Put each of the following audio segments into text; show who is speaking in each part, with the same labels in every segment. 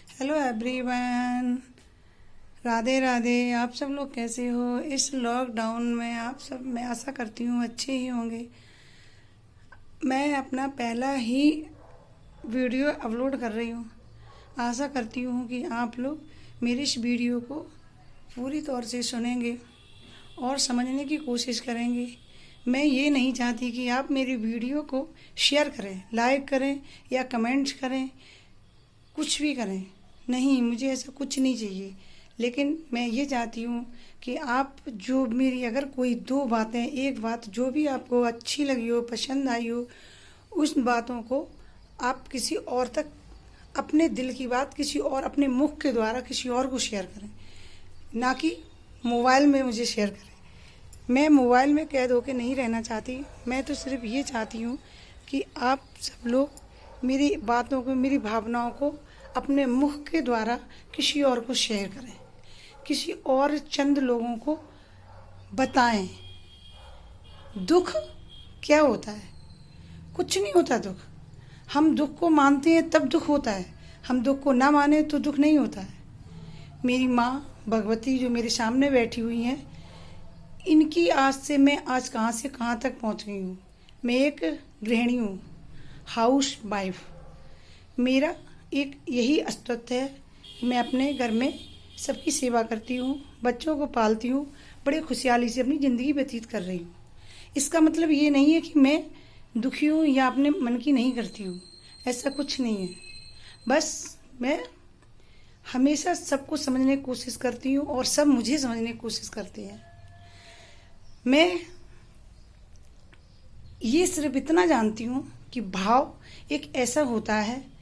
Speaker 1: Hello everyone, Radhe Radhe. आप सब लोग कैसे हो इस लॉकडाउन में? आप सब, मैं आशा करती हूँ अच्छे ही होंगे। मैं अपना पहला ही वीडियो अपलोड कर रही हूँ। आशा करती हूँ कि आप लोग मेरी इस वीडियो को पूरी तौर से सुनेंगे और समझने की कोशिश करेंगे। मैं ये नहीं चाहती कि आप मेरी वीडियो को शेयर करें, लाइक करें या कमेंट्स करें, कुछ भी करें। नहीं, मुझे ऐसा कुछ नहीं चाहिए। लेकिन मैं ये चाहती हूँ कि आप जो मेरी अगर कोई दो बातें, एक बात जो भी आपको अच्छी लगी हो, पसंद आई हो, उस बातों को आप किसी और तक, अपने दिल की बात किसी और, अपने मुख के द्वारा किसी और को शेयर करें, ना कि मोबाइल में मुझे शेयर करें। मैं मोबाइल में कैद होके नहीं रहना चाहती। मैं तो सिर्फ ये चाहती हूँ कि आप सब लोग मेरी बातों को, मेरी भावनाओं को अपने मुख के द्वारा किसी और को शेयर करें, किसी और चंद लोगों को बताएं। दुख क्या होता है? कुछ नहीं होता दुख। हम दुख को मानते हैं तब दुख होता है, हम दुख को ना माने तो दुख नहीं होता है। मेरी माँ भगवती जो मेरे सामने बैठी हुई हैं, इनकी आज से मैं आज कहाँ से कहाँ तक पहुँच गई हूँ। मैं एक गृहिणी हूँ, हाउस वाइफ। मेरा एक यही अस्तित्व है कि मैं अपने घर में सबकी सेवा करती हूँ, बच्चों को पालती हूँ, बड़े खुशहाली से अपनी ज़िंदगी व्यतीत कर रही हूँ। इसका मतलब ये नहीं है कि मैं दुखी हूँ या अपने मन की नहीं करती हूँ, ऐसा कुछ नहीं है। बस मैं हमेशा सबको समझने की कोशिश करती हूँ और सब मुझे समझने की कोशिश करते हैं। मैं ये सिर्फ इतना जानती हूँ कि भाव एक ऐसा होता है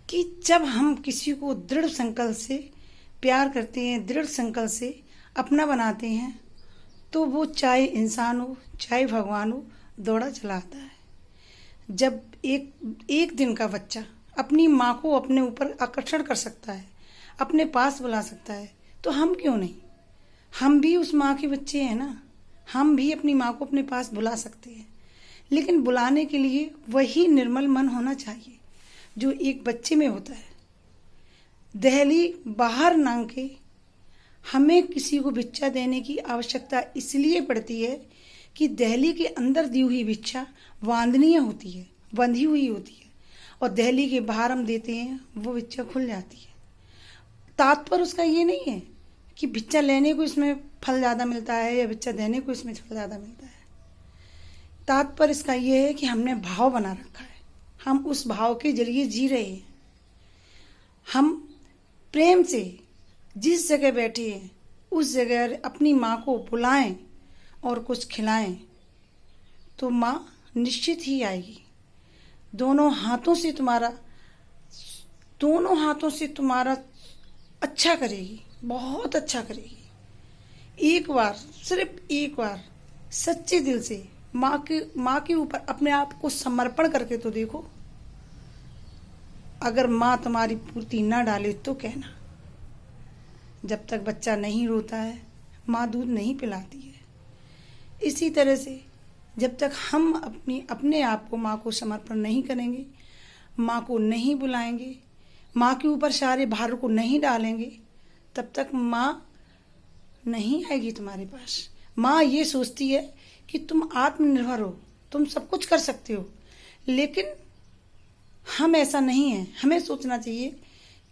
Speaker 1: कि जब हम किसी को दृढ़ संकल्प से प्यार करते हैं, दृढ़ संकल्प से अपना बनाते हैं, तो वो चाहे इंसान हो चाहे भगवान हो, दौड़ा चला आता है। जब एक दिन का बच्चा अपनी माँ को अपने ऊपर आकर्षण कर सकता है, अपने पास बुला सकता है, तो हम क्यों नहीं? हम भी उस माँ के बच्चे हैं ना। हम भी अपनी माँ को अपने पास बुला सकते हैं, लेकिन बुलाने के लिए वही निर्मल मन होना चाहिए जो एक बच्चे में होता है। दहली बाहर नांग के हमें किसी को भिक्षा देने की आवश्यकता इसलिए पड़ती है कि दहली के अंदर दी हुई भिक्षा वांदनीय होती है, बंधी हुई होती है, और दहली के बाहर हम देते हैं वो भिक्षा खुल जाती है। तात्पर्य उसका ये नहीं है कि भिक्षा लेने को इसमें फल ज़्यादा मिलता है या भिक्षा देने को इसमें फल ज़्यादा मिलता है। तात्पर्य इसका ये है कि हमने भाव बना रखा है, हम उस भाव के जरिए जी रहे हैं। हम प्रेम से जिस जगह बैठे हैं उस जगह अपनी माँ को बुलाएं और कुछ खिलाएं, तो माँ निश्चित ही आएगी। दोनों हाथों से तुम्हारा अच्छा करेगी, बहुत अच्छा करेगी। एक बार, सिर्फ एक बार सच्चे दिल से माँ के ऊपर अपने आप को समर्पण करके तो देखो। अगर माँ तुम्हारी पूर्ति ना डाले तो कहना। जब तक बच्चा नहीं रोता है, माँ दूध नहीं पिलाती है। इसी तरह से जब तक हम अपने आप को, माँ को समर्पण नहीं करेंगे, माँ को नहीं बुलाएंगे, माँ के ऊपर सारे भार को नहीं डालेंगे, तब तक माँ नहीं आएगी तुम्हारे पास। माँ ये सोचती है कि तुम आत्मनिर्भर हो, तुम सब कुछ कर सकते हो, लेकिन हम ऐसा नहीं है। हमें सोचना चाहिए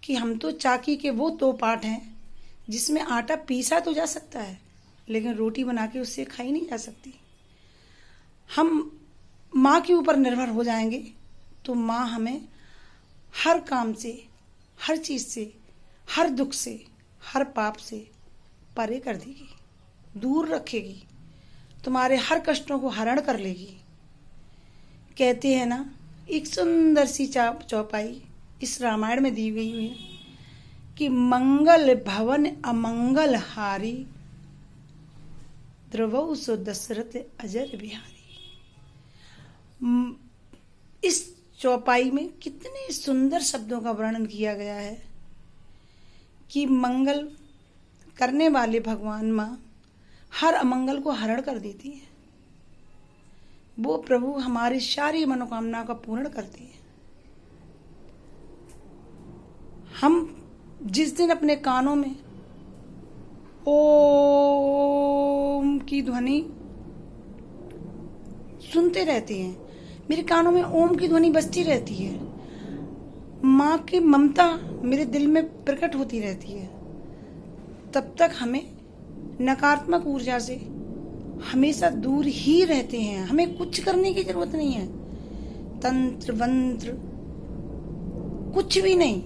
Speaker 1: कि हम तो चाकी के वो दो पार्ट हैं जिसमें आटा पीसा तो जा सकता है, लेकिन रोटी बना के उससे खाई नहीं जा सकती। हम माँ के ऊपर निर्भर हो जाएंगे तो माँ हमें हर काम से, हर चीज़ से, हर दुख से, हर पाप से परे कर देगी, दूर रखेगी, तुम्हारे हर कष्टों को हरण कर लेगी। कहते हैं ना, एक सुंदर सी चौपाई इस रामायण में दी गई हुई है कि मंगल भवन अमंगल हारी, द्रवौ सो दशरथ अजर बिहारी। इस चौपाई में कितने सुंदर शब्दों का वर्णन किया गया है कि मंगल करने वाले भगवान माँ हर अमंगल को हरण कर देती है। वो प्रभु हमारी सारी मनोकामना का पूर्ण करते हैं। हम जिस दिन अपने कानों में ओम की ध्वनि सुनते रहते हैं, मेरे कानों में ओम की ध्वनि बजती रहती है, माँ की ममता मेरे दिल में प्रकट होती रहती है, तब तक हमें नकारात्मक ऊर्जा से हमेशा दूर ही रहते हैं। हमें कुछ करने की जरूरत नहीं है, तंत्र मंत्र कुछ भी नहीं,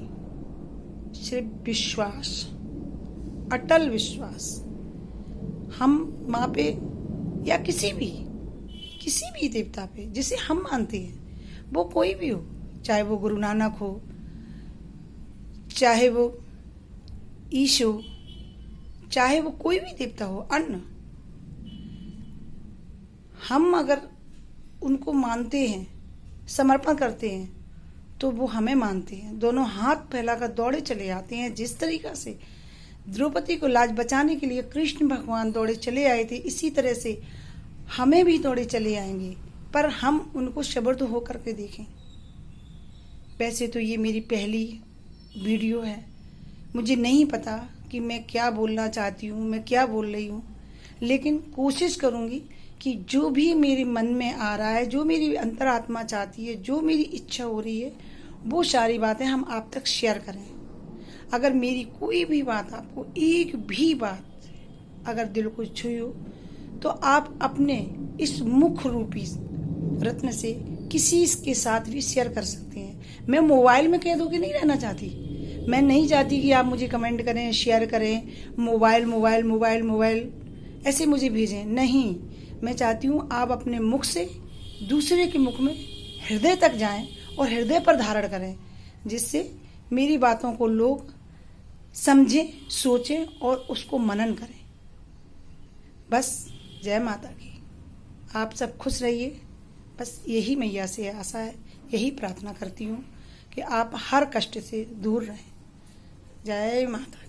Speaker 1: सिर्फ विश्वास, अटल विश्वास। हम माँ पे या किसी भी देवता पे जिसे हम मानते हैं, वो कोई भी हो, चाहे वो गुरु नानक हो, चाहे वो ईश हो, चाहे वो कोई भी देवता हो, अन्न, हम अगर उनको मानते हैं, समर्पण करते हैं, तो वो हमें मानते हैं। दोनों हाथ फैलाकर दौड़े चले आते हैं। जिस तरीका से द्रौपदी को लाज बचाने के लिए कृष्ण भगवान दौड़े चले आए थे, इसी तरह से हमें भी दौड़े चले आएंगे, पर हम उनको शब्द होकर के देखें। वैसे तो ये मेरी पहली वीडियो है, मुझे नहीं पता कि मैं क्या बोलना चाहती हूँ, मैं क्या बोल रही हूँ, लेकिन कोशिश करूँगी कि जो भी मेरे मन में आ रहा है, जो मेरी अंतरात्मा चाहती है, जो मेरी इच्छा हो रही है, वो सारी बातें हम आप तक शेयर करें। अगर मेरी कोई भी बात, आपको एक भी बात अगर दिल को छुई हो, तो आप अपने इस मुख रूपी रत्न से किसी के साथ भी शेयर कर सकते हैं। मैं मोबाइल में कैद होकर नहीं रहना चाहती। मैं नहीं चाहती कि आप मुझे कमेंट करें, शेयर करें, मोबाइल मोबाइल मोबाइल मोबाइल ऐसे मुझे भेजें। नहीं, मैं चाहती हूँ आप अपने मुख से दूसरे के मुख में हृदय तक जाएं और हृदय पर धारण करें, जिससे मेरी बातों को लोग समझें, सोचें और उसको मनन करें। बस जय माता की। आप सब खुश रहिए, बस यही मैया से आशा है, यही प्रार्थना करती हूँ कि आप हर कष्ट से दूर रहें। जय माता की।